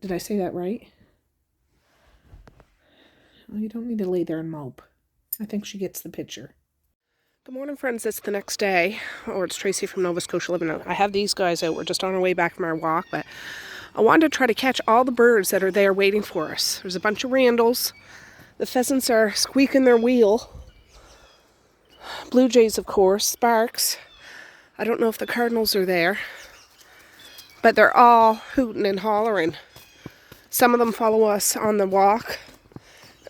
Did I say that right? Well, you don't need to lay there and mope. I think she gets the picture. Good morning, friends. It's the next day. Oh, it's Tracey from Nova Scotia living out. I have these guys out. We're just on our way back from our walk, but I wanted to try to catch all the birds that are there waiting for us. There's a bunch of randalls. The pheasants are squeaking their wheel. Blue jays, of course. Sparks. I don't know if the cardinals are there, but they're all hooting and hollering. Some of them follow us on the walk,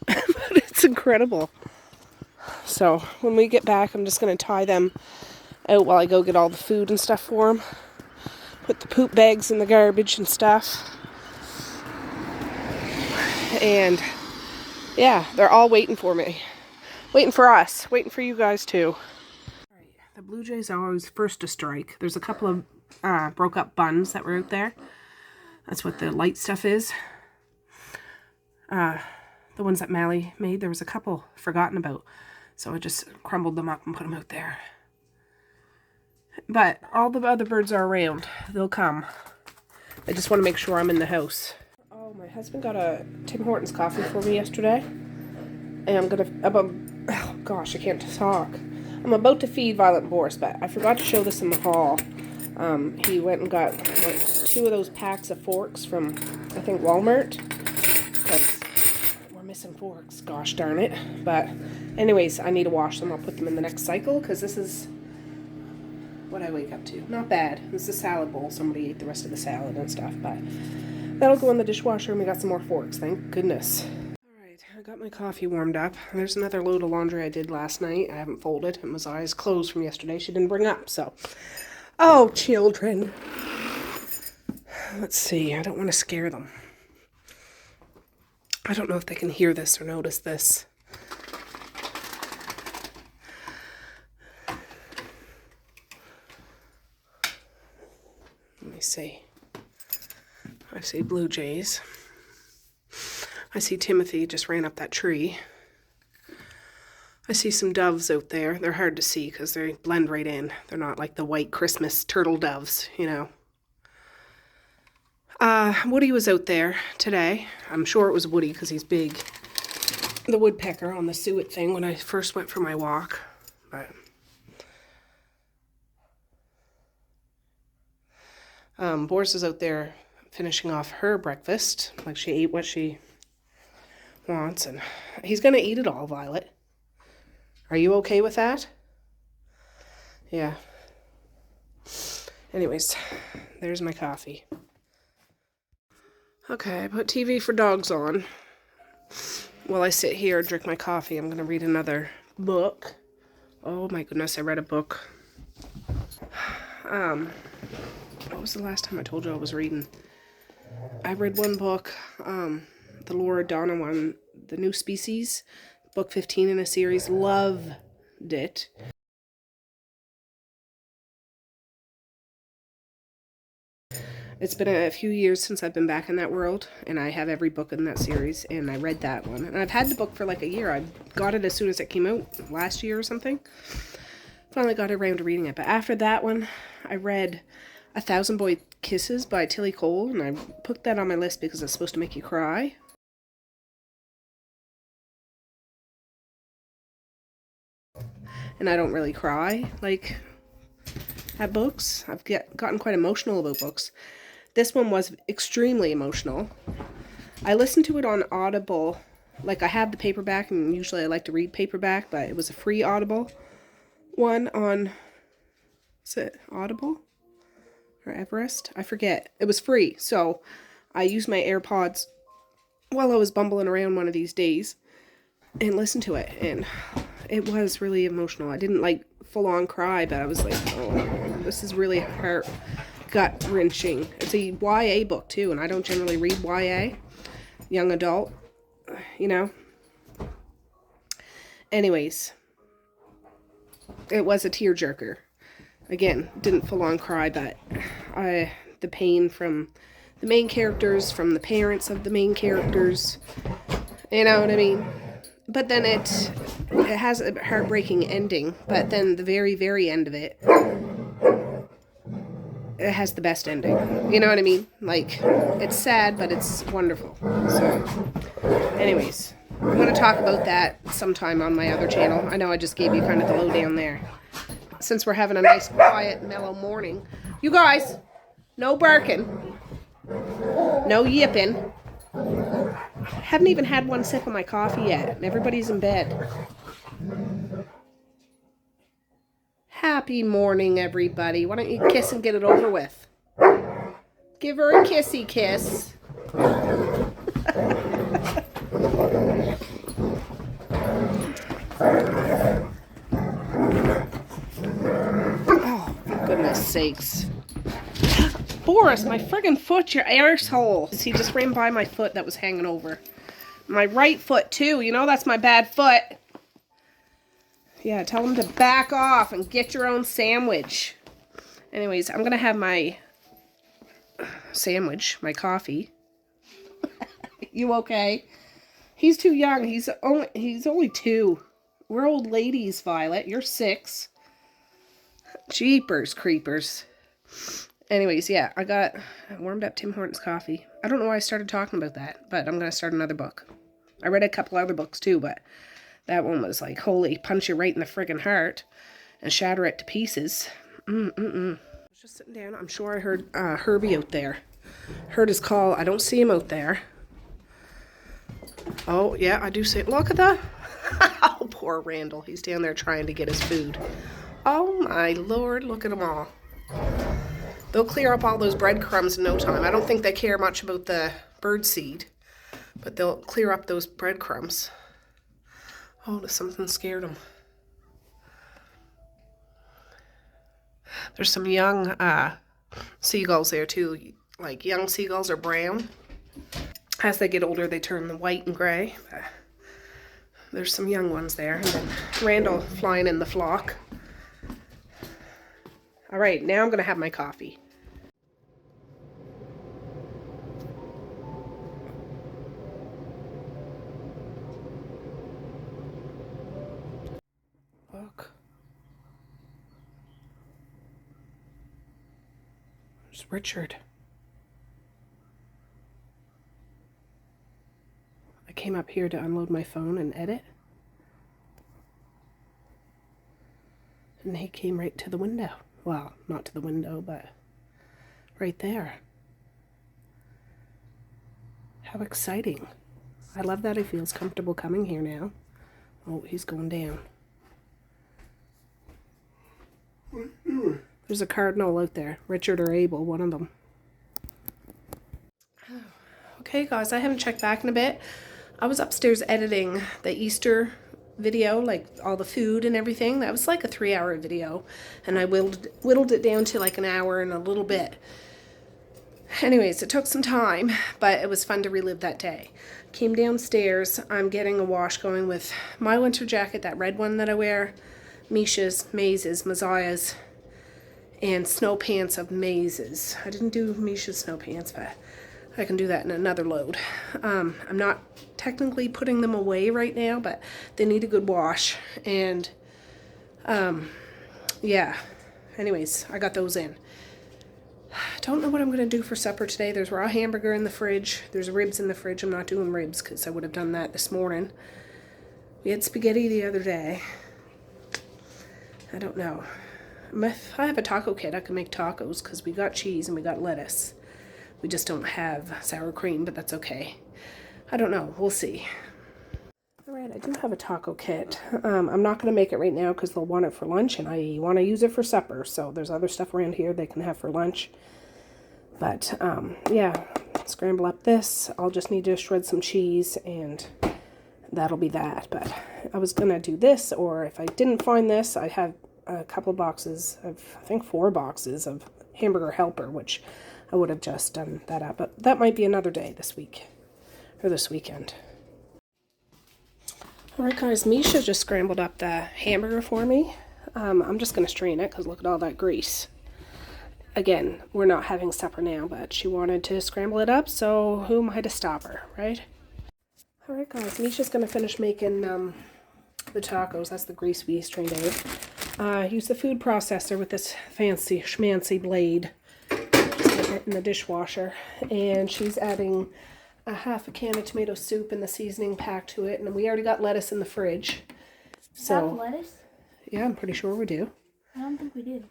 but it's incredible. So when we get back, I'm just going to tie them out while I go get all the food and stuff for them. Put the poop bags in the garbage and stuff. And yeah, they're all waiting for me. Waiting for us. Waiting for you guys too. All right, the blue jays are always first to strike. There's a couple of broke up buns that were out there. That's what the light stuff is. The ones that Mally made, there was a couple forgotten about. So I just crumbled them up and put them out there. But all the other birds are around. They'll come. I just want to make sure I'm in the house. Oh, my husband got a Tim Hortons coffee for me yesterday. And oh gosh, I can't talk. I'm about to feed Violet and Boris, but I forgot to show this in the hall. He went and got like 2 of those packs of forks from, I think, Walmart. Because we're missing forks, gosh darn it. But anyways, I need to wash them. I'll put them in the next cycle because this is what I wake up to. Not bad. This is a salad bowl. Somebody ate the rest of the salad and stuff, but that'll go in the dishwasher, and we got some more forks, thank goodness. Alright, I got my coffee warmed up. There's another load of laundry I did last night. I haven't folded. It was eyes closed from yesterday. She didn't bring up, so. Oh, children. Let's see. I don't want to scare them. I don't know if they can hear this or notice this. Let me see. I see blue jays. I see Timothy just ran up that tree. I see some doves out there. They're hard to see because they blend right in. They're not like the white Christmas turtle doves, you know. Woody was out there today. I'm sure it was Woody because he's big. The woodpecker on the suet thing when I first went for my walk. But Boris is out there finishing off her breakfast. Like she ate what she wants, and he's gonna eat it all, Violet. Are you okay with that? Yeah. Anyways, there's my coffee. Okay, I put TV for Dogs on. While I sit here and drink my coffee, I'm gonna read another book. Oh my goodness, I read a book. What was the last time I told you I was reading? I read one book, the Laura Donna one, The New Species, book 15 in a series. Loved it. It's been a few years since I've been back in that world, and I have every book in that series, and I read that one. And I've had the book for like a year. I got it as soon as it came out last year or something. Finally got around to reading it. But after that one, I read 1,000 Boy Kisses by Tilly Cole, and I put that on my list because it's supposed to make you cry. And I don't really cry, like, at books. I've gotten quite emotional about books. This one was extremely emotional. I listened to it on Audible. Like, I have the paperback, and usually I like to read paperback, but it was a free Audible one on, is it Audible? Or Everest? I forget. It was free, so I used my AirPods while I was bumbling around one of these days and listened to it, and it was really emotional. I didn't like full-on cry, but I was like, oh, this is really gut-wrenching. It's a YA book too, and I don't generally read YA, young adult, you know. Anyways, it was a tearjerker. Again, didn't full-on cry, but the pain from the main characters, from the parents of the main characters, you know what I mean? But then it has a heartbreaking ending, but then the very, very end of it, it has the best ending. You know what I mean? Like, it's sad, but it's wonderful. So, anyways, I'm going to talk about that sometime on my other channel. I know I just gave you kind of the lowdown there. Since we're having a nice, quiet, mellow morning. You guys, no barking. No yipping. Haven't even had one sip of my coffee yet, and everybody's in bed. Happy morning, everybody. Why don't you kiss and get it over with? Give her a kissy kiss. Oh, for goodness sakes. Boris, my friggin' foot, your arsehole. He just ran by my foot that was hanging over. My right foot, too. You know that's my bad foot. Yeah, tell him to back off and get your own sandwich. Anyways, I'm going to have my sandwich, my coffee. You okay? He's too young. He's only 2. We're old ladies, Violet. You're 6. Jeepers creepers. Anyways, yeah, I warmed up Tim Hortons coffee. I don't know why I started talking about that, but I'm going to start another book. I read a couple other books too, but that one was like, holy, punch you right in the friggin' heart and shatter it to pieces. I was just sitting down. I'm sure I heard Herbie out there. Heard his call. I don't see him out there. Oh, yeah, I do see it. Look at that. Oh, poor Randall. He's down there trying to get his food. Oh, my Lord. Look at them all. They'll clear up all those breadcrumbs in no time. I don't think they care much about the bird seed, but they'll clear up those breadcrumbs. Oh, something scared them. There's some young seagulls there too. Like young seagulls are brown. As they get older, they turn white and gray. There's some young ones there. And then Randall flying in the flock. All right, now I'm going to have my coffee. Look. There's Richard. I came up here to unload my phone and edit. And he came right to the window. Well, not to the window, but right there. How exciting. I love that he feels comfortable coming here now. Oh, he's going down. What are you doing? There's a cardinal out there. Richard or Abel, one of them. Okay, guys, I haven't checked back in a bit. I was upstairs editing the Easter video, like all the food and everything. That was like a 3-hour video, and I whittled it down to like an hour and a little bit. Anyways, it took some time, but it was fun to relive that day. Came downstairs. I'm getting a wash going with my winter jacket, that red one that I wear, Misha's, Maze's, Messiah's, and snow pants of Maze's. I didn't do Misha's snow pants, but I can do that in another load. I'm not technically putting them away right now, but they need a good wash. And, yeah. Anyways, I got those in. Don't know what I'm going to do for supper today. There's raw hamburger in the fridge. There's ribs in the fridge. I'm not doing ribs because I would have done that this morning. We had spaghetti the other day. I don't know. If I have a taco kit, I can make tacos because we got cheese and we got lettuce. We just don't have sour cream, but that's okay. I don't know. We'll see. Alright, I do have a taco kit. I'm not going to make it right now because they'll want it for lunch, and I want to use it for supper. So there's other stuff around here they can have for lunch. But, yeah, scramble up this. I'll just need to shred some cheese, and that'll be that. But I was going to do this, or if I didn't find this, I have a couple of boxes of, I think 4 boxes of Hamburger Helper, which I would have just done that up. But that might be another day this week, or this weekend. Alright guys, Misha just scrambled up the hamburger for me. I'm just going to strain it because look at all that grease. Again, we're not having supper now, but she wanted to scramble it up, so who am I to stop her, right? Alright guys, Misha's going to finish making the tacos. That's the grease we strained out. Use the food processor with this fancy schmancy blade. it in the dishwasher. And she's adding a half a can of tomato soup and the seasoning pack to it. And we already got lettuce in the fridge. So, have lettuce? Yeah, I'm pretty sure we do. I don't think we do.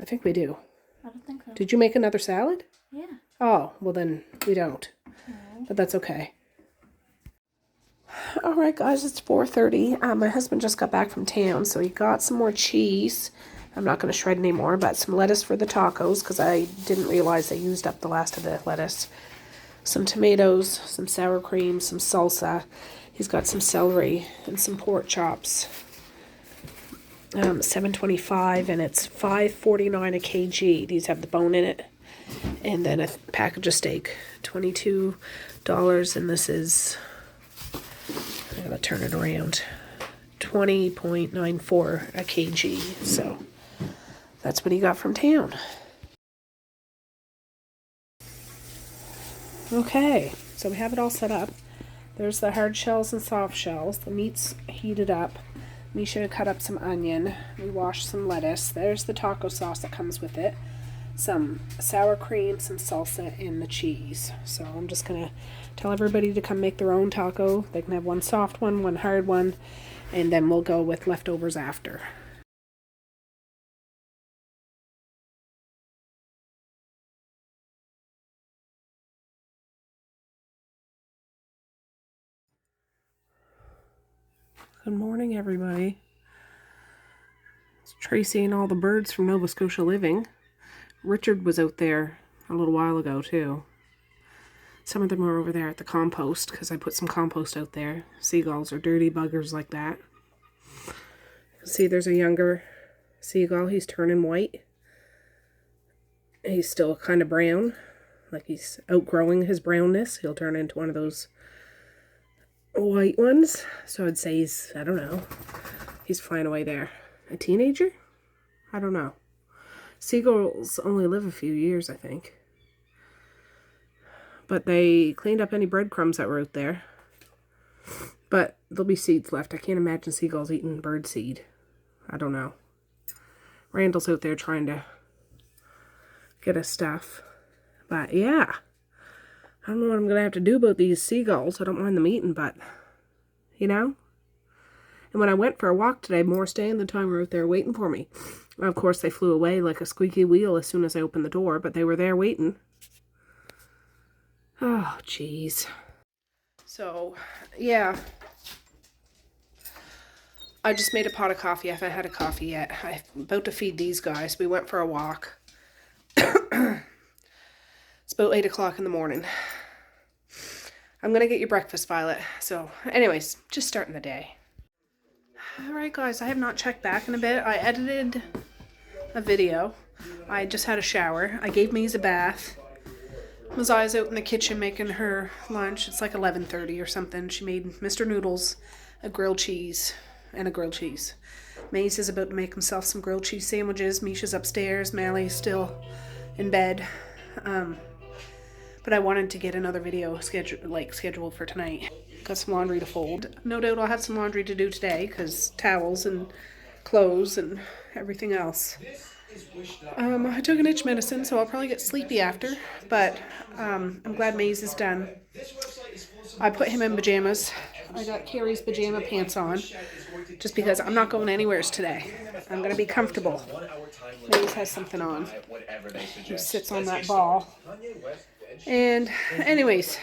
I think we do. I don't think so. Did you make another salad? Yeah. Oh, well then we don't. No. But that's okay. Alright guys, it's 4:30. My husband just got back from town, so he got some more cheese. I'm not going to shred anymore, but some lettuce for the tacos, because I didn't realize they used up the last of the lettuce. Some tomatoes, some sour cream, some salsa. He's got some celery and some pork chops. $7.25, and it's $5.49 a kg. These have the bone in it. And then a package of steak, $22, and this is, I gotta turn it around, 20.94 a kg. So that's what he got from town. Okay, so we have it all set up. There's the hard shells and soft shells. The meat's heated up. Misha cut up some onion. We washed some lettuce. There's the taco sauce that comes with it. Some sour cream, some salsa, and the cheese. So I'm just going to tell everybody to come make their own taco. They can have one soft one, one hard one, and then we'll go with leftovers after. Good morning, everybody. It's Tracey and all the birds from Nova Scotia Living. Richard was out there a little while ago, too. Some of them are over there at the compost, because I put some compost out there. Seagulls are dirty buggers like that. See, there's a younger seagull. He's turning white. He's still kind of brown, like he's outgrowing his brownness. He'll turn into one of those white ones. So I'd say he's, I don't know, he's flying away there. A teenager? I don't know. Seagulls only live a few years, I think. But they cleaned up any breadcrumbs that were out there. But there'll be seeds left. I can't imagine seagulls eating bird seed. I don't know. Randall's out there trying to get us stuff. But yeah. I don't know what I'm going to have to do about these seagulls. I don't mind them eating, but, you know. And when I went for a walk today, more staying the time were out there waiting for me. Of course, they flew away like a squeaky wheel as soon as I opened the door, but they were there waiting. Oh, jeez. So, yeah. I just made a pot of coffee. I haven't had a coffee yet. I'm about to feed these guys. We went for a walk. It's about 8 o'clock in the morning. I'm going to get your breakfast, Violet. So, anyways, just starting the day. Alright, guys. I have not checked back in a bit. I edited a video. I just had a shower. I gave Maze a bath. Mazai's out in the kitchen making her lunch. It's like 11:30 or something. She made Mr. Noodles, a grilled cheese, and a grilled cheese. Maze is about to make himself some grilled cheese sandwiches. Misha's upstairs. Mally's still in bed. But I wanted to get another video scheduled for tonight. Got some laundry to fold. No doubt I'll have some laundry to do today because towels and clothes and everything else. I took an itch medicine, so I'll probably get sleepy after, but I'm glad Maze is done. I put him in pajamas. I got Carrie's pajama pants on, just because I'm not going anywhere today. I'm going to be comfortable. Maze has something on. He sits on that ball. And anyways,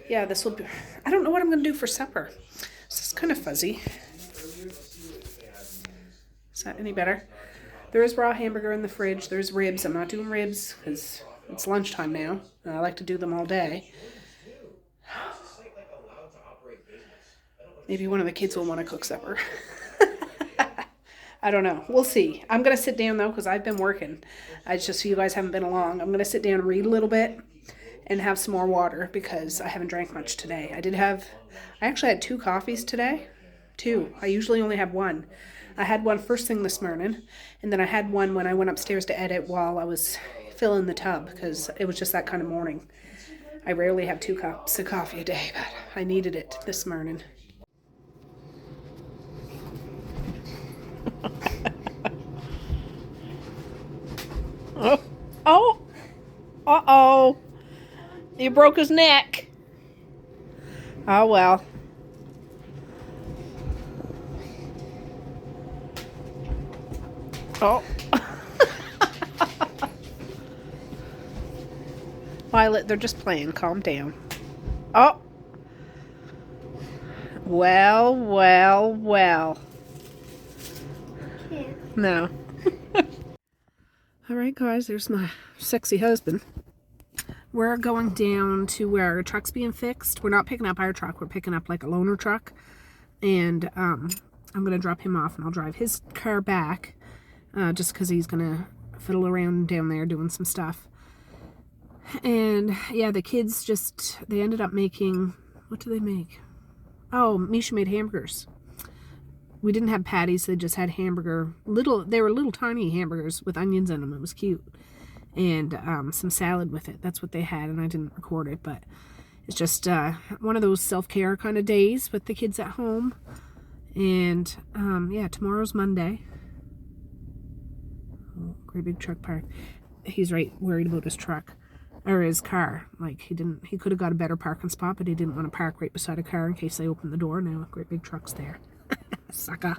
yeah, this will be, I don't know what I'm going to do for supper. This is kind of fuzzy. Is that any better? There is raw hamburger in the fridge. There's ribs. I'm not doing ribs because it's lunchtime now. And I like to do them all day. Maybe one of the kids will want to cook supper. I don't know. We'll see. I'm going to sit down, though, because I've been working. It's just you guys haven't been along. I'm going to sit down and read a little bit and have some more water because I haven't drank much today. I actually had 2 coffees today. 2. I usually only have 1. I had one first thing this morning, and then I had one when I went upstairs to edit while I was filling the tub, because it was just that kind of morning. I rarely have 2 cups of coffee a day, but I needed it this morning. Oh! Uh-oh. You broke his neck. Oh, well. Oh. Violet, they're just playing. Calm down. Oh. Well, well, well. Yeah. No. All right, guys, there's my sexy husband. We're going down to where our truck's being fixed. We're not picking up our truck. We're picking up like a loaner truck. And I'm going to drop him off and I'll drive his car back just because he's going to fiddle around down there doing some stuff. And yeah, the kids they ended up making, what do they make? Oh, Misha made hamburgers. We didn't have patties, they just had they were little tiny hamburgers with onions in them. It was cute. And some salad with it. That's what they had, and I didn't record it, but it's just one of those self-care kind of days with the kids at home. And yeah, tomorrow's Monday. Oh, great big truck park. He's right worried about his truck. Or his car. Like, he could have got a better parking spot, but he didn't want to park right beside a car in case they opened the door. Now, great big truck's there. Sucker.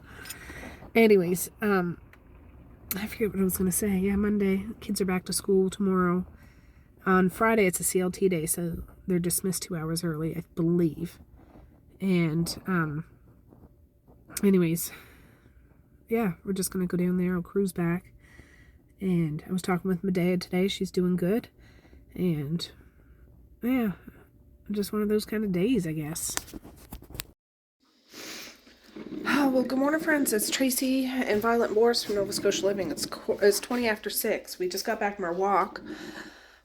Anyways, I forget what I was going to say. Yeah, Monday. Kids are back to school tomorrow. On Friday, it's a CLT day, so they're dismissed 2 hours early, I believe. And, anyways, yeah, we're just going to go down there. I'll cruise back. And I was talking with my dad today. She's doing good. And yeah, just one of those kind of days, I guess. Oh, well, good morning, friends. It's Tracey and Violet Morris from Nova Scotia Living. It's 20 after 6. We just got back from our walk.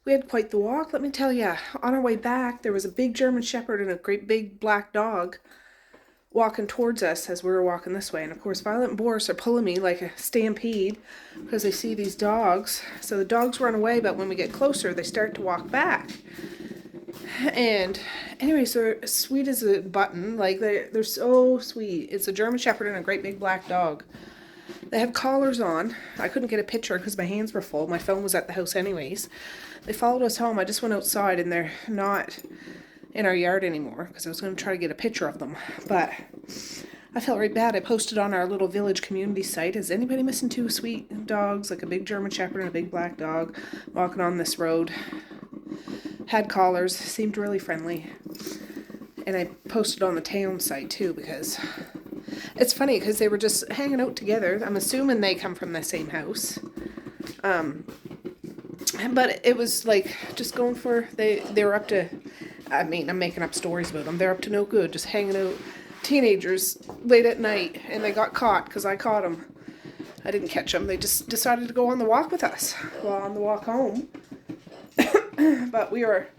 We had quite the walk, let me tell you. On our way back, there was a big German Shepherd and a great big black dog walking towards us as we were walking this way. And of course, Violet and Boris are pulling me like a stampede because they see these dogs. So the dogs run away, but when we get closer, they start to walk back. And anyways, they're sweet as a button. Like, they're so sweet. It's a German Shepherd and a great big black dog. They have collars on. I couldn't get a picture because my hands were full. My phone was at the house anyways. They followed us home. I just went outside and they're not in our yard anymore because I was going to try to get a picture of them, but I felt right bad. I posted on our little village community site, is anybody missing two sweet dogs, like a big German Shepherd and a big black dog walking on this road? Had collars, seemed really friendly. And I posted on the town site too because it's funny because they were just hanging out together. I'm assuming they come from the same house. But it was like just going for, they were up to, I mean, I'm making up stories about them. They're up to no good, just hanging out, teenagers, late at night, and they got caught because I caught them. I didn't catch them. They just decided to go on the walk with us. Well, on the walk home. But we were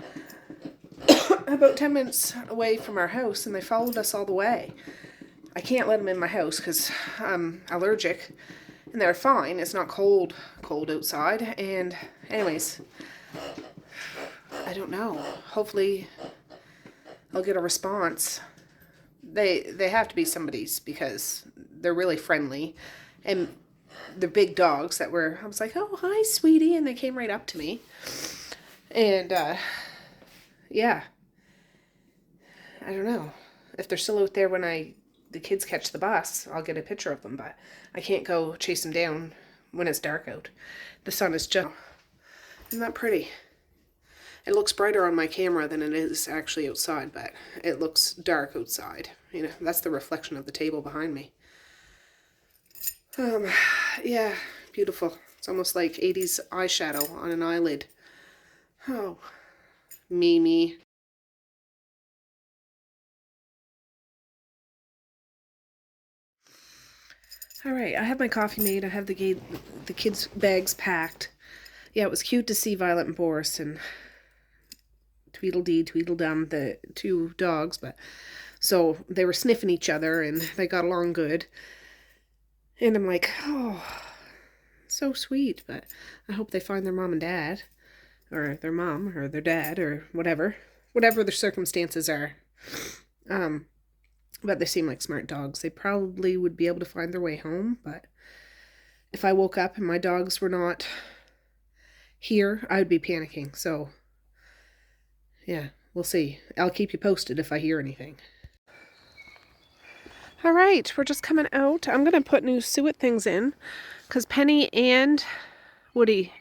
about 10 minutes away from our house, and they followed us all the way. I can't let them in my house because I'm allergic, and they're fine. It's not cold outside, and anyways, I don't know. Hopefully, I'll get a response. They have to be somebody's because they're really friendly, and they're big dogs that were. I was like, "Oh, hi, sweetie," and they came right up to me, and yeah, I don't know if they're still out there when the kids catch the bus. I'll get a picture of them, but I can't go chase them down when it's dark out. The sun is just. Isn't that pretty? It looks brighter on my camera than it is actually outside, but it looks dark outside. You know, that's the reflection of the table behind me. Yeah, beautiful. It's almost like 80s eyeshadow on an eyelid. Oh, Mimi. All right, I have my coffee made. I have the kids' bags packed. Yeah, it was cute to see Violet and Boris and Tweedledee, Tweedledum, the two dogs, but so they were sniffing each other and they got along good. And I'm like, oh, so sweet, but I hope they find their mom and dad, or their mom, or their dad, or whatever the circumstances are. But they seem like smart dogs. They probably would be able to find their way home, but if I woke up and my dogs were not here, I would be panicking. So, yeah, we'll see. I'll keep you posted if I hear anything. All right, we're just coming out. I'm going to put new suet things in because Penny and Woody,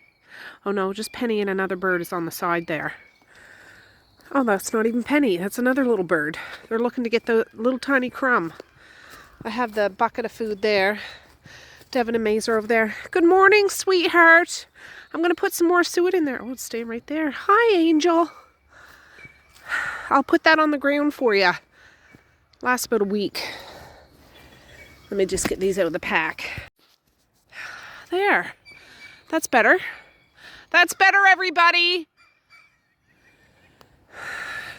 oh no, just Penny and another bird is on the side there. Oh, that's not even Penny. That's another little bird. They're looking to get the little tiny crumb. I have the bucket of food there. Devin and Maze are over there. Good morning, sweetheart. I'm going to put some more suet in there. Oh, it's staying right there. Hi, Angel. I'll put that on the ground for you. Lasts about a week. Let me just get these out of the pack. There. That's better. That's better, everybody.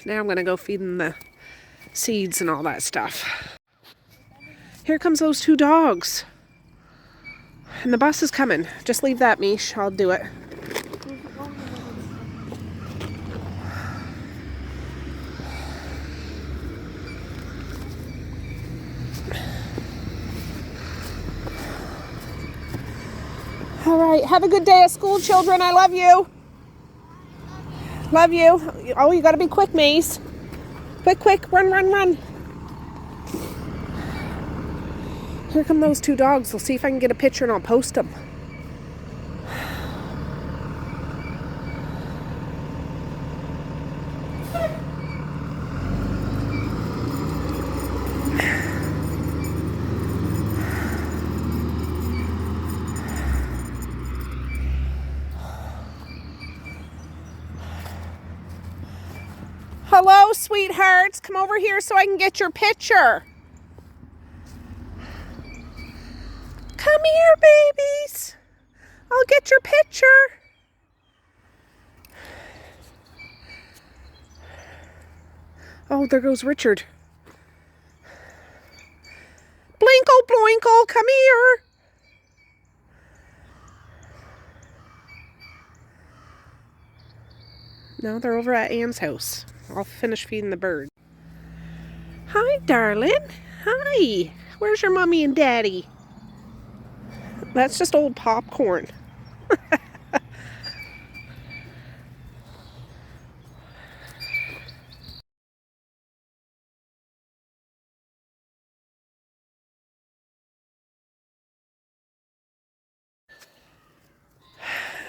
Now I'm going to go feed them the seeds and all that stuff. Here comes those two dogs. And the bus is coming. Just leave that, Mish. I'll do it. All right. Have a good day at school, children. I love you. Love you. Oh, you got to be quick, Maze. Quick, quick. Run, run, run. Here come those two dogs. We'll see if I can get a picture and I'll post them. Hello, sweethearts. Come over here so I can get your picture. Come here, babies. I'll get your picture. Oh, there goes Richard. Blinkle, bloinkle, come here. No, they're over at Anne's house. I'll finish feeding the bird. Hi, darling. Hi. Where's your mommy and daddy? That's just old popcorn. All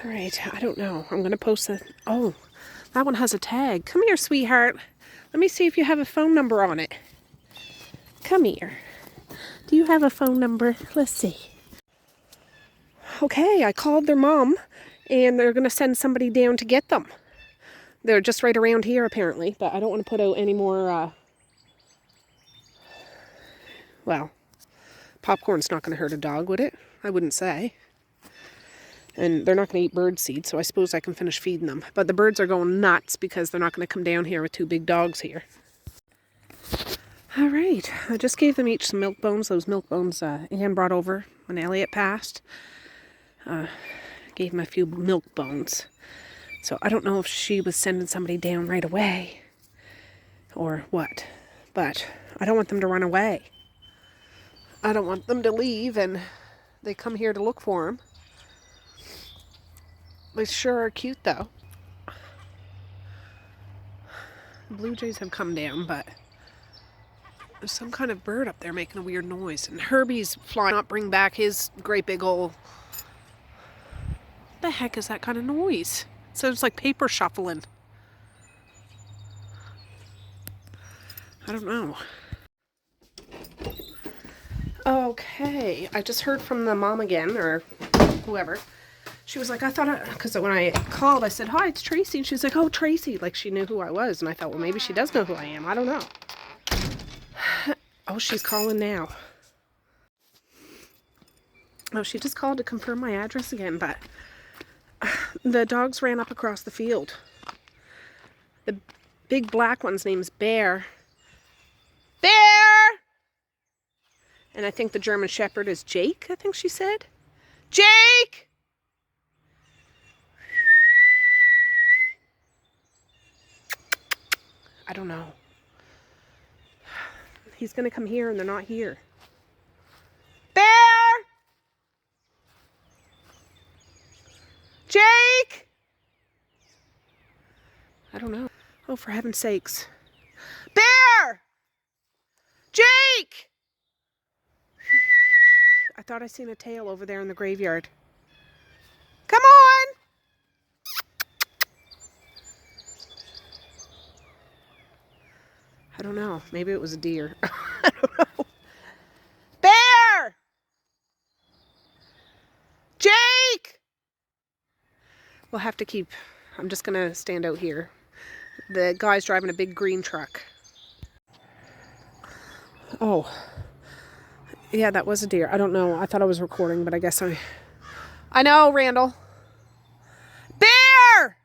right, I don't know. I'm going to post a... Oh, that one has a tag. Come here, sweetheart. Let me see if you have a phone number on it. Come here. Do you have a phone number? Let's see. Okay, I called their mom, and they're going to send somebody down to get them. They're just right around here, apparently, but I don't want to put out any more, well, popcorn's not going to hurt a dog, would it? I wouldn't say. And they're not going to eat bird seed, so I suppose I can finish feeding them. But the birds are going nuts because they're not going to come down here with two big dogs here. All right, I just gave them each some milk bones. Those milk bones Anne brought over when Elliot passed. Gave him a few milk bones. So I don't know if she was sending somebody down right away or what. But I don't want them to run away. I don't want them to leave and they come here to look for him. They sure are cute, though. The blue jays have come down, but there's some kind of bird up there making a weird noise. And Herbie's flying up, bring back his great big old... What the heck is that kind of noise? It sounds like paper shuffling. I don't know. Okay, I just heard from the mom again, or whoever. She was like, I thought, because when I called, I said, hi, it's Tracey. And she was like, oh, Tracey. Like she knew who I was. And I thought, well, maybe she does know who I am. I don't know. Oh, she's calling now. Oh, she just called to confirm my address again, but the dogs ran up across the field. The big black one's name's Bear. Bear! And I think the German Shepherd is Jake, I think she said. Jake! I don't know. He's going to come here and they're not here. Bear! Jake! I don't know. Oh, for heaven's sakes. Bear! Jake! I thought I seen a tail over there in the graveyard. Come on! I don't know. Maybe it was a deer. I don't know. Bear! Jake! We'll have to keep... I'm just going to stand out here. The guy's driving a big green truck. Oh. Yeah, that was a deer. I don't know. I thought I was recording, but I guess I know, Randall. Bear!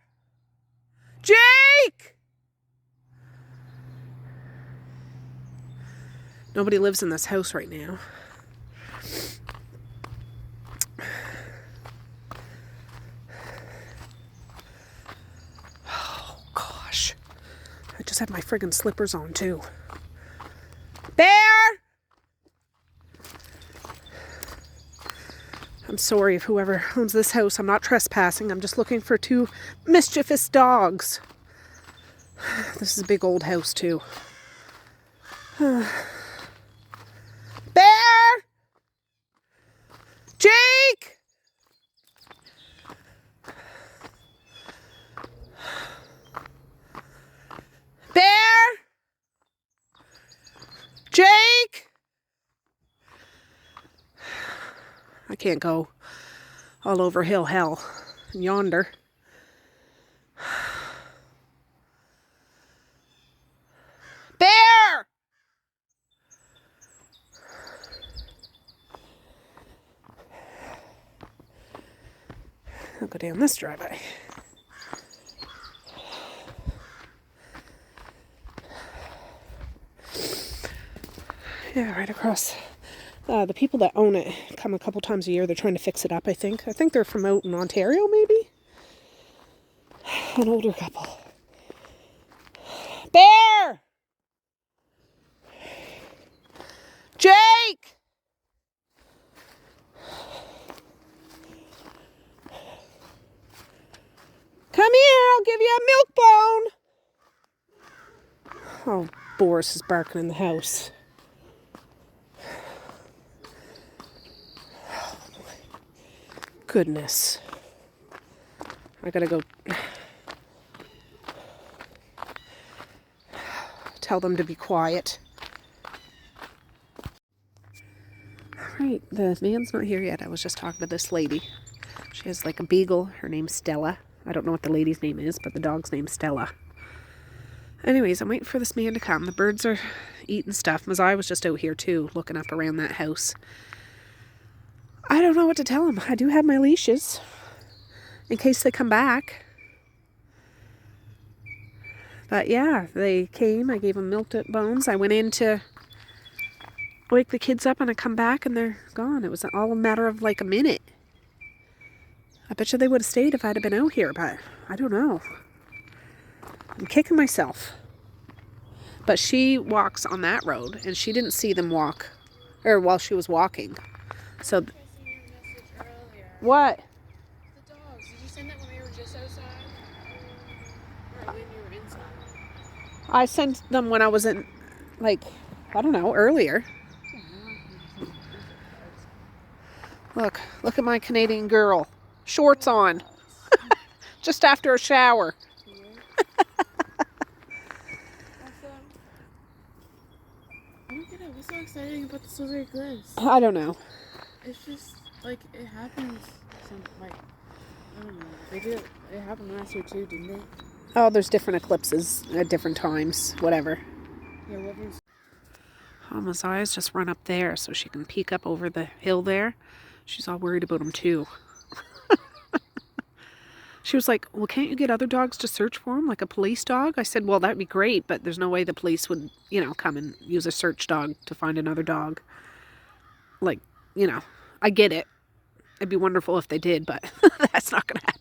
Jake! Nobody lives in this house right now. Oh, gosh. I just had my friggin' slippers on, too. Bear! I'm sorry if whoever owns this house, I'm not trespassing. I'm just looking for 2 mischievous dogs. This is a big old house, too. Bear! Jake! Bear! Jake! I can't go all over hill hell yonder. Bear! I'll go down this driveway. Yeah, right across. The people that own it come a couple times a year. They're trying to fix it up, I think. I think they're from out in Ontario, maybe? An older couple. Bear! Jake! Come here, I'll give you a milk bone. Oh, Boris is barking in the house. Goodness. I gotta go tell them to be quiet. Alright, the man's not here yet. I was just talking to this lady. She has like a beagle. Her name's Stella. I don't know what the lady's name is, but the dog's name's Stella. Anyways, I'm waiting for this man to come. The birds are eating stuff. Mazai was just out here too, looking up around that house. I don't know what to tell him. I do have my leashes in case they come back. But yeah, they came. I gave them milk bones. I went in to wake the kids up and I come back and they're gone. It was all a matter of like a minute. I bet you they would have stayed if I'd have been out here, but I don't know. I'm kicking myself. But she walks on that road and she didn't see them walk, or while she was walking. So what? The dogs. Did you send that when we were just outside? Or when you were inside? I sent them when I was in, like, I don't know, earlier. Look at my Canadian girl. Shorts on. Just after a shower. I don't get it. What's so exciting about the silver eclipse? I don't know. It's just like it happens. Like I don't know. They did. It happened last year too, didn't they? Oh, there's different eclipses at different times. Whatever. Yeah. What was? Oh, Messiah's just run up there so she can peek up over the hill there. She's all worried about him too. She was like, well, can't you get other dogs to search for him, like a police dog? I said, well, that'd be great, but there's no way the police would, come and use a search dog to find another dog. Like, I get it. It'd be wonderful if they did, but that's not going to happen.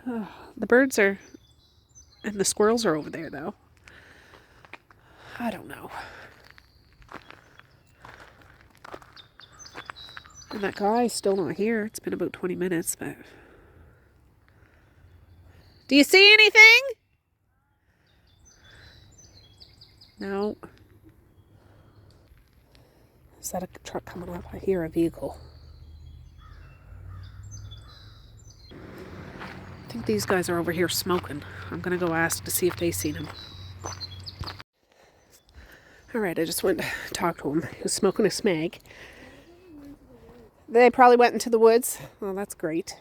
Oh, the birds are, and the squirrels are over there, though. I don't know. And that guy's still not here. It's been about 20 minutes, but... Do you see anything? No. Is that a truck coming up? I hear a vehicle. I think these guys are over here smoking. I'm going to go ask to see if they've seen him. Alright, I just went to talk to him. He was smoking a smeg. They probably went into the woods. Well, that's great.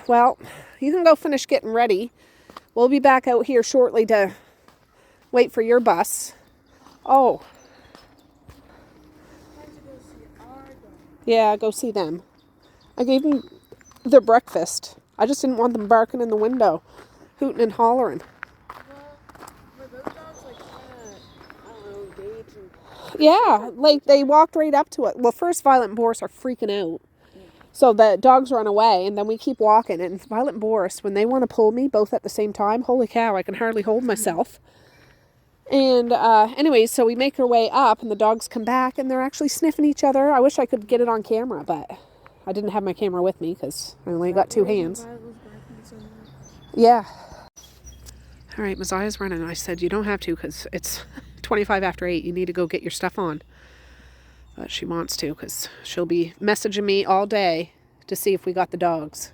Well, you can go finish getting ready. We'll be back out here shortly to wait for your bus. Oh. Yeah, go see them. I gave them their breakfast. I just didn't want them barking in the window, hooting and hollering. Yeah, like they walked right up to it. Well, first Violet and Boris are freaking out. So the dogs run away, and then we keep walking. And Violet and Boris, when they want to pull me both at the same time, holy cow, I can hardly hold myself. And anyways, so we make our way up, and the dogs come back, and they're actually sniffing each other. I wish I could get it on camera, but I didn't have my camera with me because I only got 2 hands. Yeah. All right, Messiah's running. I said, you don't have to because it's 25 after 8. You need to go get your stuff on. But she wants to because she'll be messaging me all day to see if we got the dogs.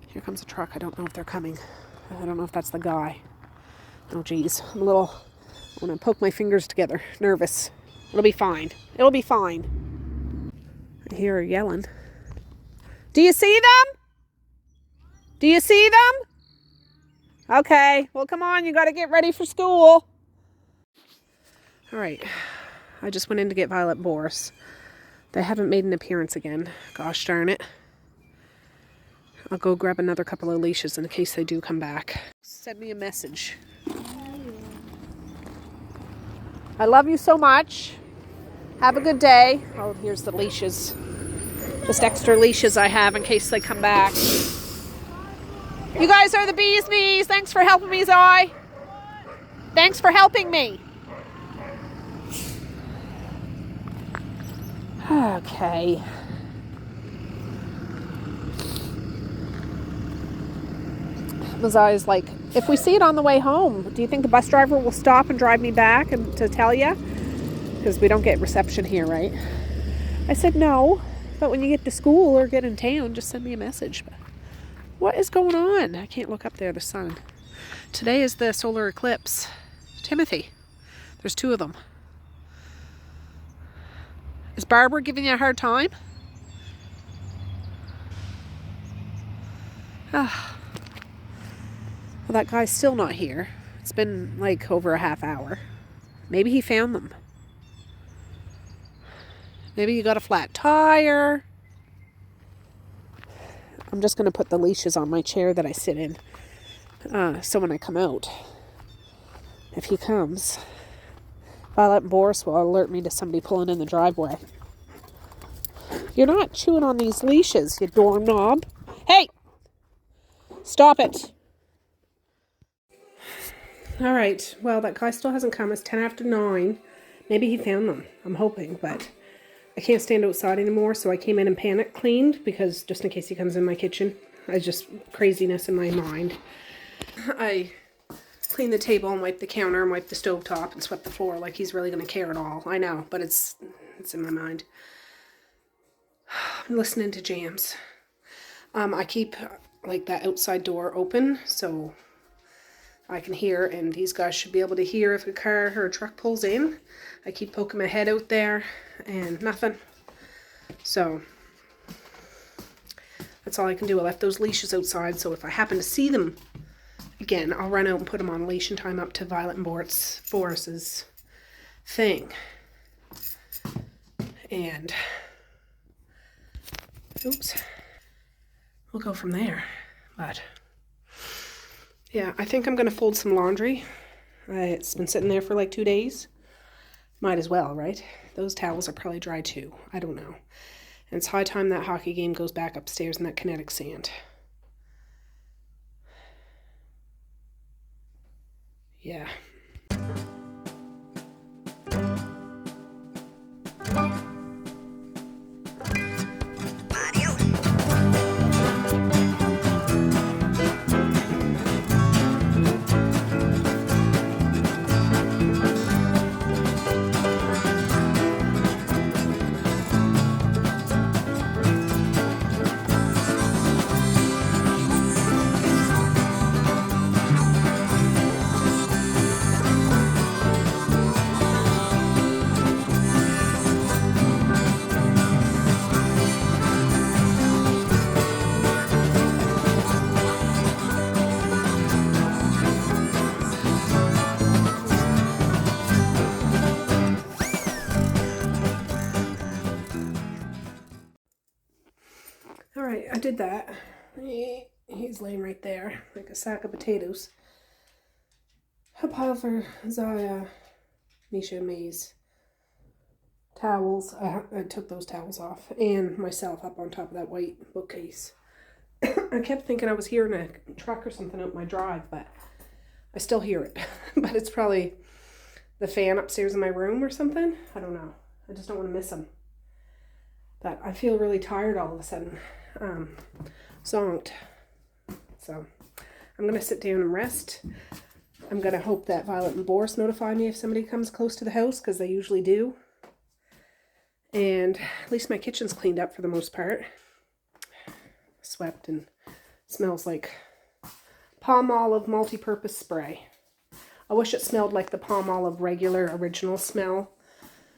Here comes a truck. I don't know if they're coming. I don't know if that's the guy. Oh, geez. I want to poke my fingers together. Nervous. It'll be fine. It'll be fine. I hear her yelling. Do you see them? Do you see them? Okay. Well, come on. You got to get ready for school. All right. I just went in to get Violet and Boris. They haven't made an appearance again. Gosh darn it. I'll go grab another couple of leashes in case they do come back. Send me a message. I love you so much. Have a good day. Oh, here's the leashes. Just extra leashes I have in case they come back. You guys are the bee's knees. Thanks for helping me, Zoe. Thanks for helping me. Okay. Mazai's like, if we see it on the way home, do you think the bus driver will stop and drive me back and to tell you? Because we don't get reception here, right? I said no, but when you get to school or get in town, just send me a message. But what is going on? I can't look up there, the sun. Today is the solar eclipse. Timothy, there's 2 of them. Is Barbara giving you a hard time? Ah. Well, that guy's still not here. It's been like over a half hour. Maybe he found them. Maybe you got a flat tire. I'm just going to put the leashes on my chair that I sit in. So when I come out, if he comes, Violet and Boris will alert me to somebody pulling in the driveway. You're not chewing on these leashes, you doorknob. Hey! Stop it. All right. Well, that guy still hasn't come. It's 10 after 9. Maybe he found them. I'm hoping, but I can't stand outside anymore, so I came in and panic cleaned because just in case he comes in my kitchen. I just craziness in my mind. I cleaned the table and wiped the counter and wiped the stovetop and swept the floor like he's really going to care at all. I know, but it's in my mind. I'm listening to jams. I keep like that outside door open so I can hear, and these guys should be able to hear if a car or a truck pulls in. I keep poking my head out there and nothing. So that's all I can do. I left those leashes outside, so if I happen to see them again, I'll run out and put them on leash and tie them up to Violet and Boris's thing. And oops, we'll go from there. But yeah, I think I'm going to fold some laundry. It's been sitting there for like 2 days. Might as well, right? Those towels are probably dry too. I don't know. And it's high time that hockey game goes back upstairs in that kinetic sand. Yeah. Alright, I did that. He's laying right there, like a sack of potatoes. A pile for Zaya, Misha, Maze. Towels. I took those towels off. And myself up on top of that white bookcase. I kept thinking I was hearing a truck or something out my drive, but I still hear it. But it's probably the fan upstairs in my room or something. I don't know. I just don't want to miss them. But I feel really tired all of a sudden. Zonked. So I'm going to sit down and rest. I'm going to hope that Violet and Boris notify me if somebody comes close to the house, because they usually do. And at least my kitchen's cleaned up for the most part. Swept and smells like palm olive multi-purpose spray. I wish it smelled like the palm olive regular original smell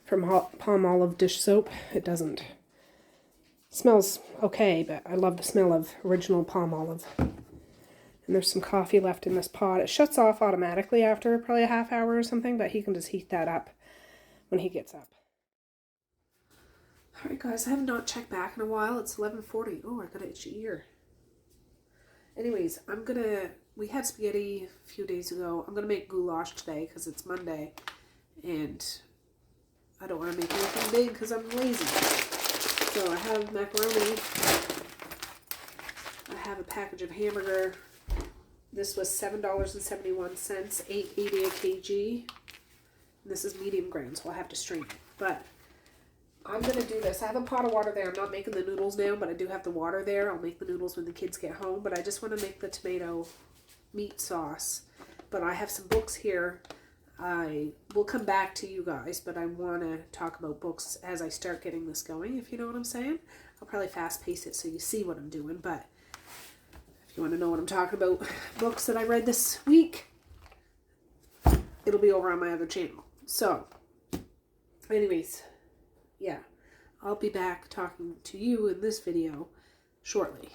from palm olive dish soap. It doesn't. It smells okay, but I love the smell of original palm olive. And there's some coffee left in this pot. It shuts off automatically after probably a half hour or something, but he can just heat that up when he gets up. Alright guys, I have not checked back in a while. It's 11:40. Oh, I got an itchy ear. Anyways, we had spaghetti a few days ago. I'm going to make goulash today because it's Monday. And I don't want to make anything big because I'm lazy. So I have macaroni. I have a package of hamburger. This was $7.71, $8.80 a kg. This is medium grain, so I'll have to strain it. But I'm going to do this. I have a pot of water there. I'm not making the noodles now, but I do have the water there. I'll make the noodles when the kids get home. But I just want to make the tomato meat sauce. But I have some books here. I will come back to you guys, but I want to talk about books as I start getting this going, if you know what I'm saying. I'll probably fast pace it so you see what I'm doing, but if you want to know what I'm talking about, books that I read this week, it'll be over on my other channel. So, anyways, yeah, I'll be back talking to you in this video shortly.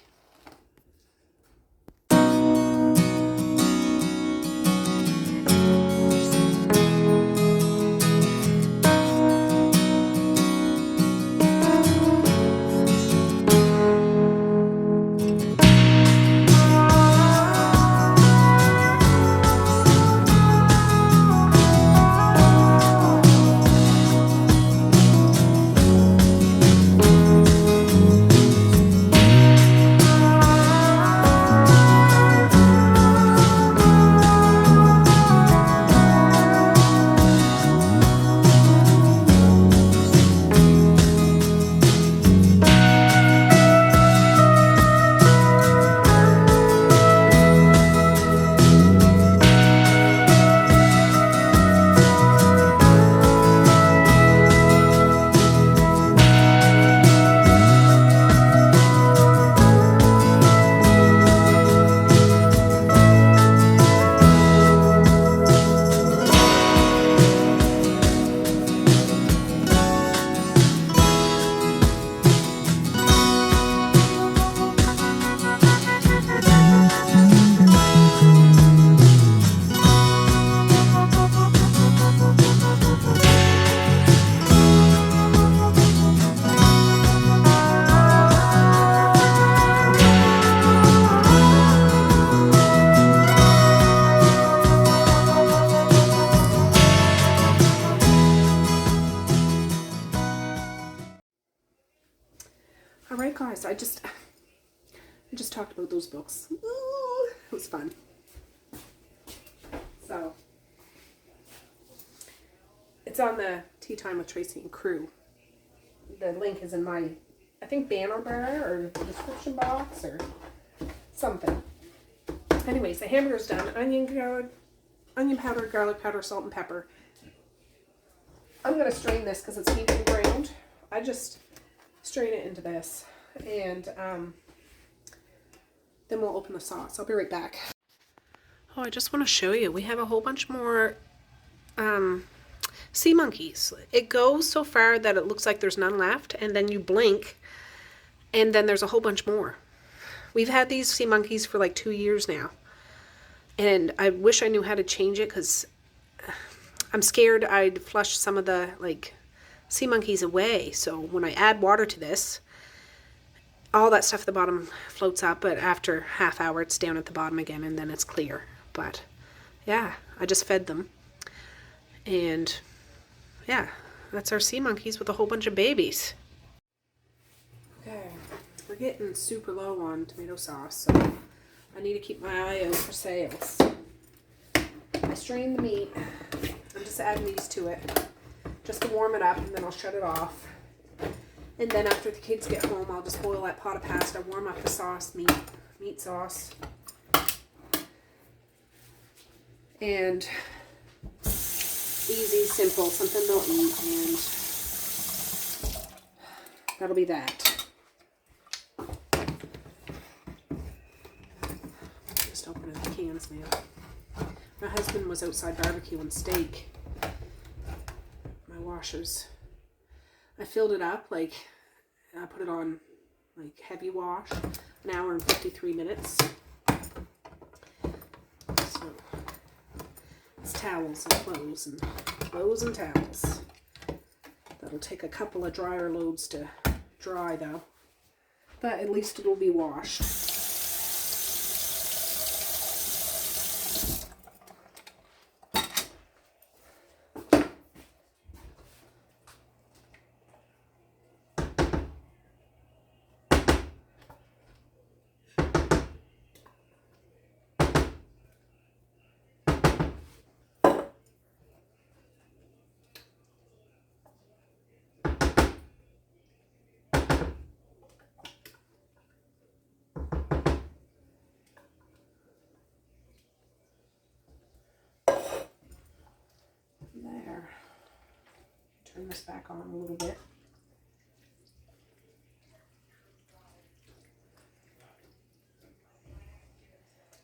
Alright guys, I just talked about those books. Ooh, it was fun. So, it's on the Tea Time with Tracey and Crew. The link is in my, I think, banner bar or description box or something. Anyways, the hamburger's done. Onion powder, garlic powder, salt and pepper. I'm going to strain this because it's medium ground. I just strain it into this, and then we'll open the sauce. I'll be right back. Oh, I just want to show you. We have a whole bunch more sea monkeys. It goes so far that it looks like there's none left, and then you blink, and then there's a whole bunch more. We've had these sea monkeys for like 2 years now, and I wish I knew how to change it because I'm scared I'd flush some of the sea monkeys away. So when I add water to this, all that stuff at the bottom floats up, but after half hour it's down at the bottom again, and then it's clear. But yeah, I just fed them. And yeah, that's our sea monkeys with a whole bunch of babies. Okay, we're getting super low on tomato sauce, so I need to keep my eye out for sales. I strained the meat. I'm just adding these to it just to warm it up, and then I'll shut it off. And then after the kids get home, I'll just boil that pot of pasta, warm up the sauce, meat sauce. And easy, simple, something they'll eat, and that'll be that. Just opening the cans now. My husband was outside barbecuing steak. My washers. I filled it up, like, I put it on, like, heavy wash, an hour and 53 minutes. So, it's towels and clothes and towels. That'll take a couple of dryer loads to dry, though. But at least it'll be washed. There. Turn this back on a little bit.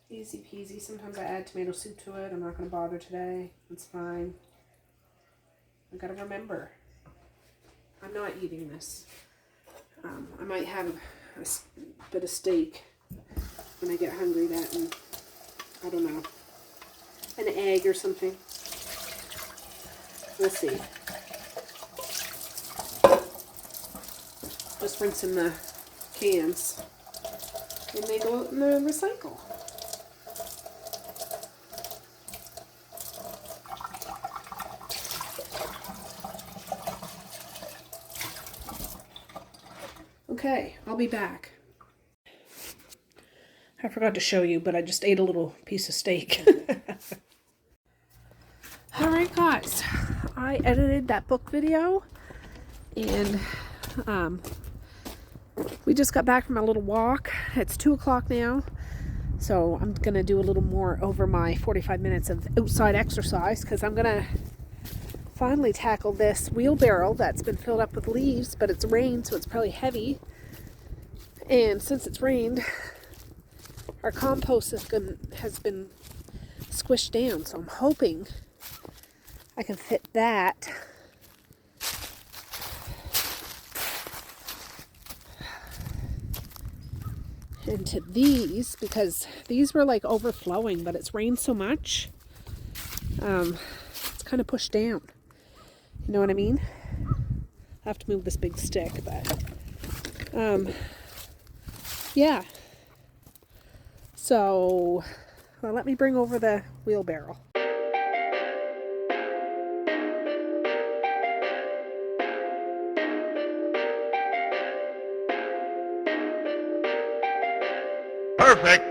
Easy peasy. Sometimes I add tomato soup to it. I'm not going to bother today. It's fine. I got to remember, I'm not eating this. I might have a bit of steak when I get hungry. That, and I don't know, an egg or something. Let's see. Just rinsing the cans, and they go out in the recycle. Okay, I'll be back. I forgot to show you, but I just ate a little piece of steak. Alright guys, I edited that book video, and we just got back from a little walk. It's 2 o'clock now, so I'm going to do a little more over my 45 minutes of outside exercise, because I'm going to finally tackle this wheelbarrow that's been filled up with leaves, but it's rained, so it's probably heavy. And since it's rained, our compost has been squished down, so I'm hoping I can fit that into these, because these were like overflowing, but it's rained so much, it's kind of pushed down. You know what I mean? I have to move this big stick, but yeah. So, well, let me bring over the wheelbarrow. Perfect.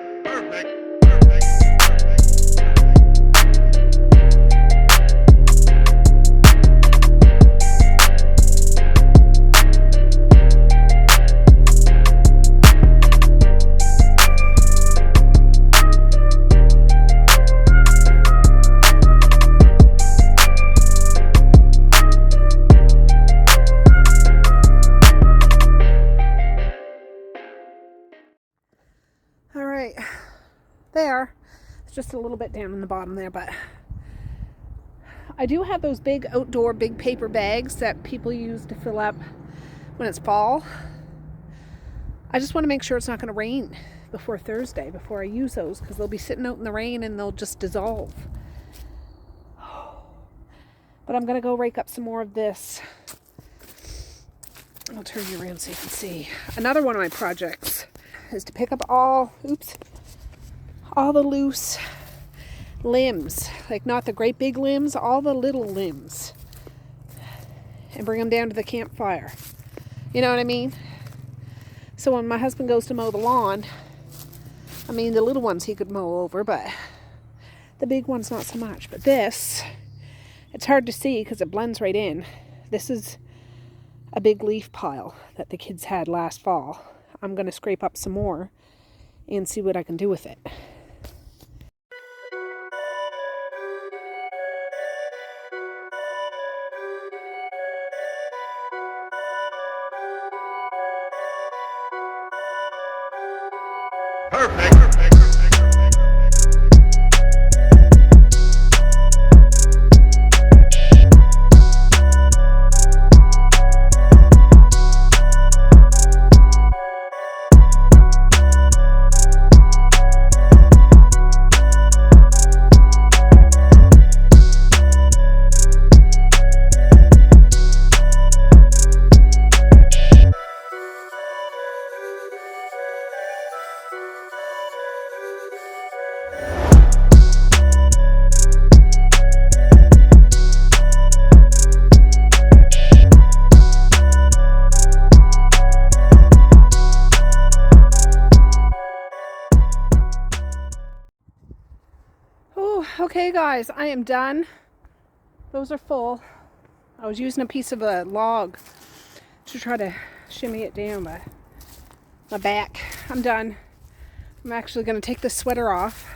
There, it's just a little bit down in the bottom there, but I do have those big outdoor big paper bags that people use to fill up when it's fall. I just want to make sure it's not going to rain before Thursday, before I use those, because they'll be sitting out in the rain and they'll just dissolve. But I'm going to go rake up some more of this I'll turn you around so you can see. Another one of my projects is to pick up all the loose limbs, like not the great big limbs, all the little limbs, and bring them down to the campfire. You know what I mean? So when my husband goes to mow the lawn, I mean, the little ones he could mow over, but the big ones not so much. But this, it's hard to see because it blends right in. This is a big leaf pile that the kids had last fall. I'm going to scrape up some more and see what I can do with it. Perfect. Okay guys, I am done. Those are full. I was using a piece of a log to try to shimmy it down, but my back. I'm done. I'm actually going to take this sweater off,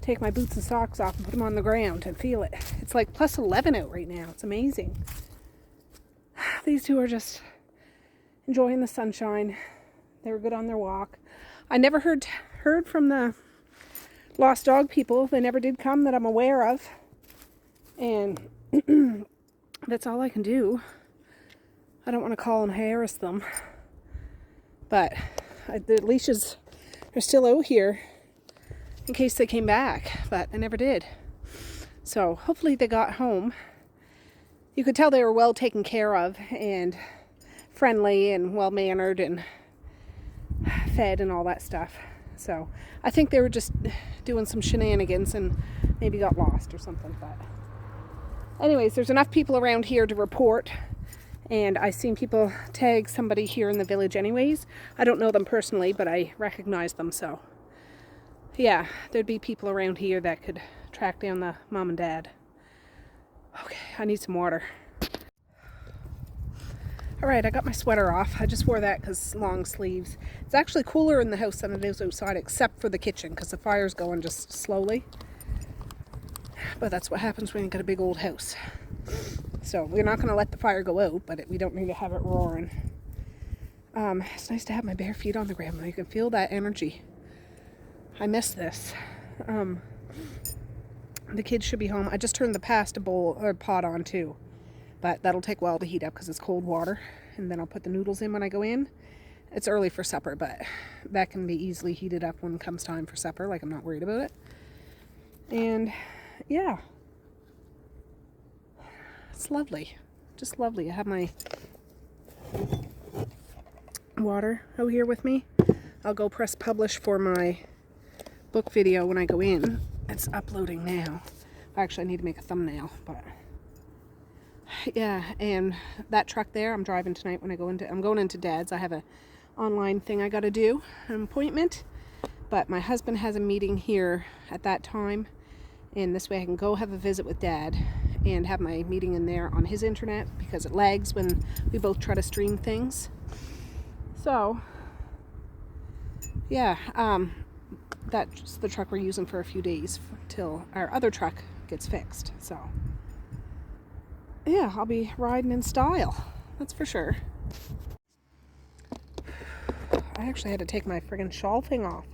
take my boots and socks off and put them on the ground and feel it. It's like plus 11 out right now. It's amazing. These two are just enjoying the sunshine. They were good on their walk. I never heard from the lost dog people. They never did come that I'm aware of, and that's all I can do. I don't want to call and harass them, but the leashes are still out here in case they came back, but they never did. So hopefully they got home. You could tell they were well taken care of and friendly and well mannered and fed and all that stuff. So I think they were just doing some shenanigans and maybe got lost or something. But anyways, there's enough people around here to report, and I've seen people tag somebody here in the village anyways. I don't know them personally, but I recognize them. So yeah, there'd be people around here that could track down the mom and dad. Okay, I need some water. Alright, I got my sweater off. I just wore that because long sleeves. It's actually cooler in the house than it is outside, except for the kitchen, because the fire's going just slowly. But that's what happens when you got a big old house. So we're not going to let the fire go out, but we don't need to have it roaring. It's nice to have my bare feet on the ground. You can feel that energy. I miss this. The kids should be home. I just turned the pasta bowl or pot on too. But that'll take a while to heat up because it's cold water. And then I'll put the noodles in when I go in. It's early for supper, but that can be easily heated up when it comes time for supper. Like, I'm not worried about it. And yeah. It's lovely. Just lovely. I have my water out here with me. I'll go press publish for my book video when I go in. It's uploading now. Actually, I need to make a thumbnail, but yeah. And that truck there, I'm driving tonight when I'm going into Dad's. I have a online thing I got to do, an appointment, but my husband has a meeting here at that time, and this way I can go have a visit with Dad and have my meeting in there on his internet because it lags when we both try to stream things. So yeah, that's the truck we're using for a few days till our other truck gets fixed. So yeah, I'll be riding in style, that's for sure. I actually had to take my friggin' shawl thing off.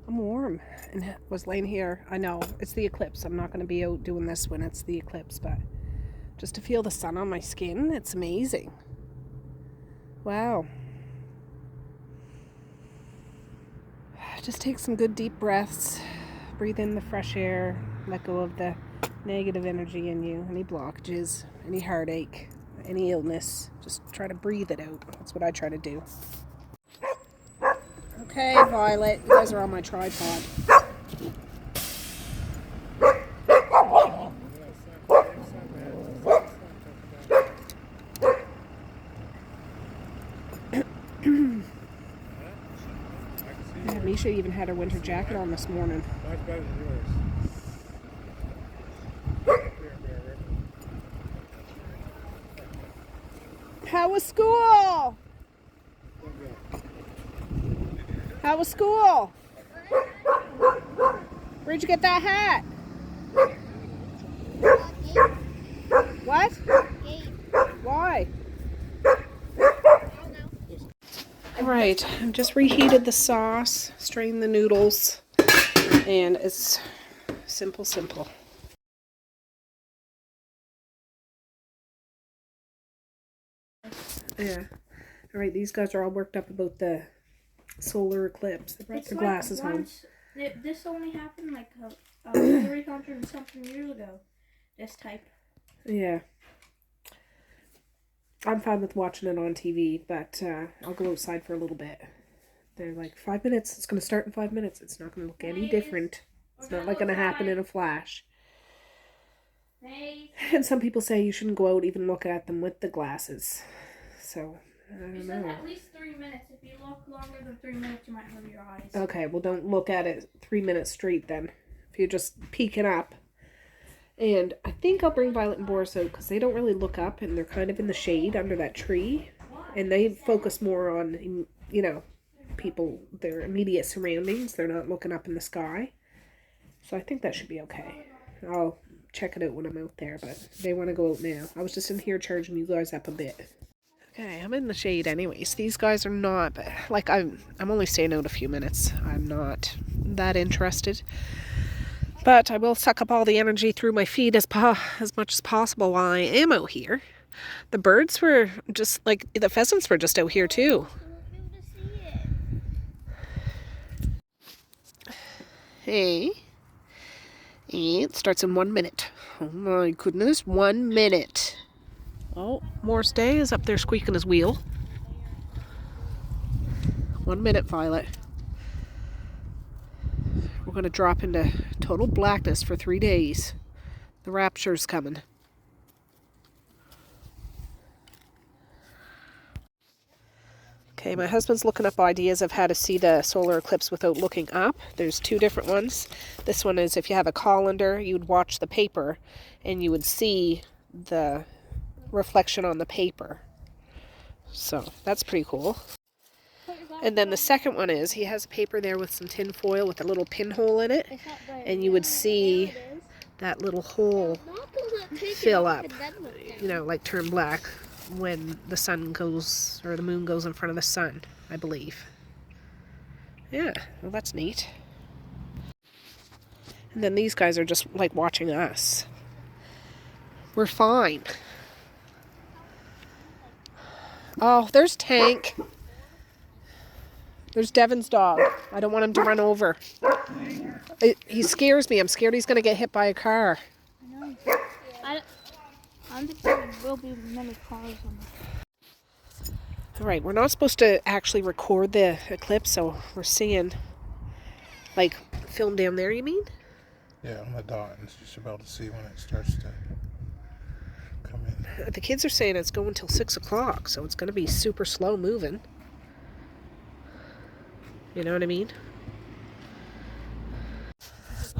I'm warm and was laying here. I know it's the eclipse. I'm not going to be out doing this when it's the eclipse, but just to feel the sun on my skin, it's amazing. Wow. Just take some good deep breaths. Breathe in the fresh air. Let go of the negative energy in you. Any blockages, any heartache, any illness. Just try to breathe it out. That's what I try to do. Okay, Violet, you guys are on my tripod. Yeah, Misha even had her winter jacket on this morning. Mine's better than yours. How was school? How was school? Where'd you get that hat? What? Why? Alright, I've just reheated the sauce, strained the noodles, and it's simple. Yeah. Alright, these guys are all worked up about the solar eclipse. They brought their glasses home. This only happened like 300 and something years ago. This type. Yeah. I'm fine with watching it on TV, but I'll go outside for a little bit. They're like, 5 minutes. It's going to start in 5 minutes. It's not going to look any different. It's not like going to happen in a flash. And some people say you shouldn't go out even look at them with the glasses. So, I don't know. At least 3 minutes. If you look longer than 3 minutes, you might hurt your eyes. Okay, well, don't look at it 3 minutes straight then. If you're just peeking up. And I think I'll bring Violet and Boris out because they don't really look up and they're kind of in the shade under that tree. And they focus more on, you know, people, their immediate surroundings. They're not looking up in the sky. So I think that should be okay. I'll check it out when I'm out there, but they want to go out now. I was just in here charging you guys up a bit. Okay, I'm in the shade anyways. These guys are not, like, I'm only staying out a few minutes. I'm not that interested. But I will suck up all the energy through my feet as much as possible while I am out here. The birds were just, like, the pheasants were just out here too. Hey. It starts in 1 minute. Oh my goodness, 1 minute. Oh, Morris Day is up there squeaking his wheel. 1 minute, Violet. We're going to drop into total blackness for 3 days. The rapture's coming. Okay, my husband's looking up ideas of how to see the solar eclipse without looking up. There's 2 different ones. This one is if you have a colander, you would watch the paper and you would see the reflection on the paper. So that's pretty cool. And then the second one is he has a paper there with some tin foil with a little pinhole in it, and you would see that little hole fill up, you know, like turn black when the sun goes, or the moon goes in front of the sun, I believe. Yeah, well, that's neat. And then these guys are just like watching us. We're fine. Oh, there's Tank. There's Devin's dog. I don't want him to run over. He scares me. I'm scared he's going to get hit by a car. I know. I don't think there will be many cars on the... Alright, we're not supposed to actually record the eclipse, so we're seeing, like, film down there, you mean? Yeah, on the dot, and you should be able to see when it starts to come in. The kids are saying it's going till 6 o'clock, so it's going to be super slow moving. You know what I mean?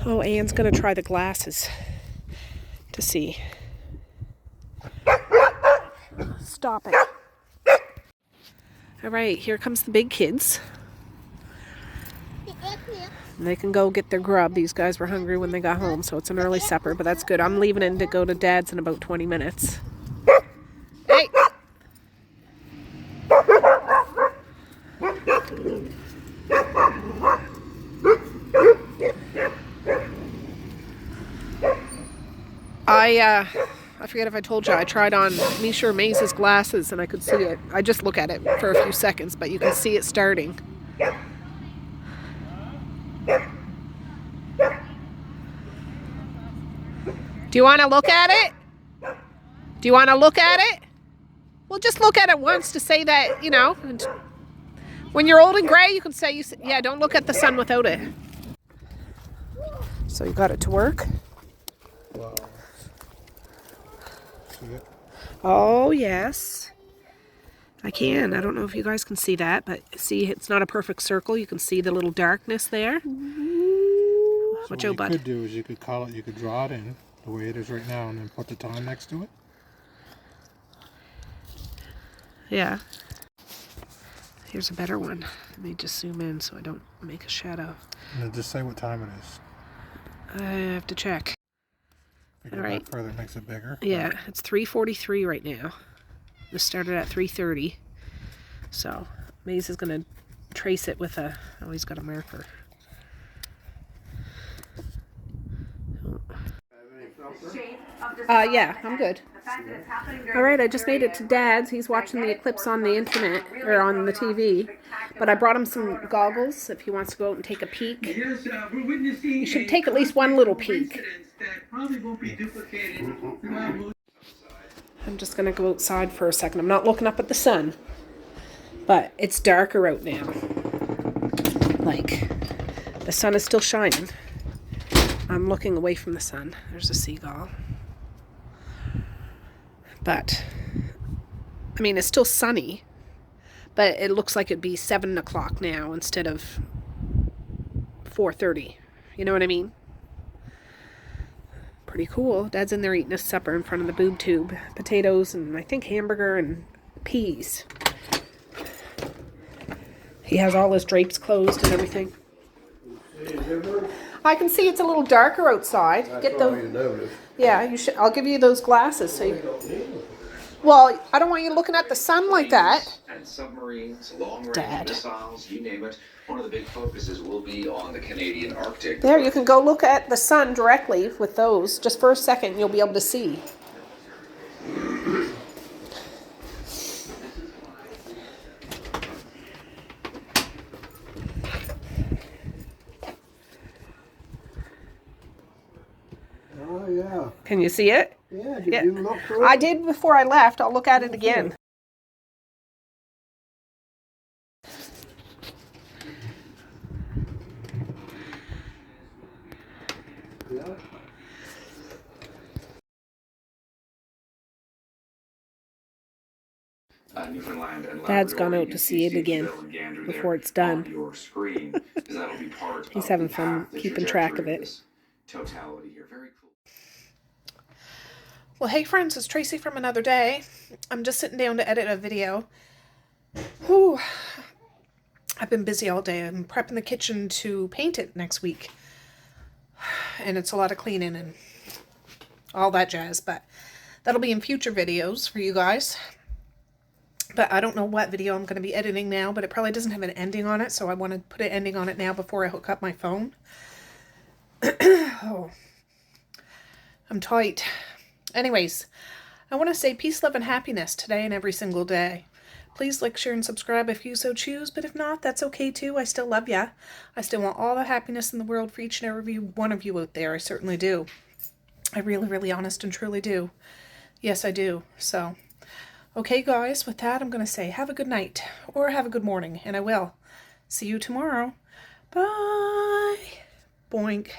Oh, Anne's going to try the glasses to see. Stop it. Alright, here comes the big kids. They can go get their grub. These guys were hungry when they got home, so it's an early supper, but that's good. I'm leaving in to go to Dad's in about 20 minutes. Hey! I forget if I told you, I tried on Misha Maze's glasses and I could see it. I just look at it for a few seconds, but you can see it starting. Do you want to look at it? Do you want to look at it? Well, just look at it once to say that, you know, and when you're old and gray, you can say, yeah, don't look at the sun without it. So you got it to work? Wow. See it? Oh, yes. I can. I don't know if you guys can see that, but see, it's not a perfect circle. You can see the little darkness there. What you could do is you could draw it in the way it is right now and then put the time next to it. Yeah. Here's a better one. Let me just zoom in so I don't make a shadow. And then just say what time it is. I have to check. If you All go right. back further, it makes it bigger. Yeah, it's 3:43 right now. This started at 3:30. So Maze is going to trace it with a... Oh, he's got a marker. Yeah, I'm good. All right, I just made it to Dad's. He's watching the eclipse on the internet, or on the TV. But I brought him some goggles if he wants to go out and take a peek. You should take at least one little peek. I'm just going to go outside for a second. I'm not looking up at the sun. But it's darker out now. Like, the sun is still shining. I'm looking away from the sun. There's a seagull. But, I mean, it's still sunny. But it looks like it'd be 7 o'clock now instead of 4:30. You know what I mean? Pretty cool. Dad's in there eating his supper in front of the boob tube. Potatoes and I think hamburger and peas. He has all his drapes closed and everything. I can see it's a little darker outside. Get those. Yeah, you should. I'll give you those glasses. So you, well, I don't want you looking at the sun like that. And submarines, long-range Dad. missiles, you name it. One of the big focuses will be on the Canadian Arctic. There, you can go look at the sun directly with those. Just for a second, you'll be able to see. Oh, yeah. Can you see it? Yeah, did Yeah. you look through it? I did before I left. I'll look at it again. Yeah. Newfoundland and Dad's Labrador, gone out you to can see it again Bill and Gander before there it's done. on your screen, 'cause that'll be part He's of having the fun path, the keeping track of trajectory it. this totality here. Very cool. Well, hey friends, it's Tracey from another day. I'm just sitting down to edit a video. Whew. I've been busy all day. I'm prepping the kitchen to paint it next week. And it's a lot of cleaning and all that jazz, but that'll be in future videos for you guys. But I don't know what video I'm going to be editing now, but it probably doesn't have an ending on it, so I want to put an ending on it now before I hook up my phone. Oh, I'm tight. Anyways, I want to say peace, love, and happiness today and every single day. Please like, share, and subscribe if you so choose, but if not, that's okay too. I still love ya. I still want all the happiness in the world for each and every one of you out there. I certainly do. I really, really honest and truly do. Yes, I do. So, okay guys, with that, I'm going to say have a good night or have a good morning, and I will. See you tomorrow. Bye. Boink.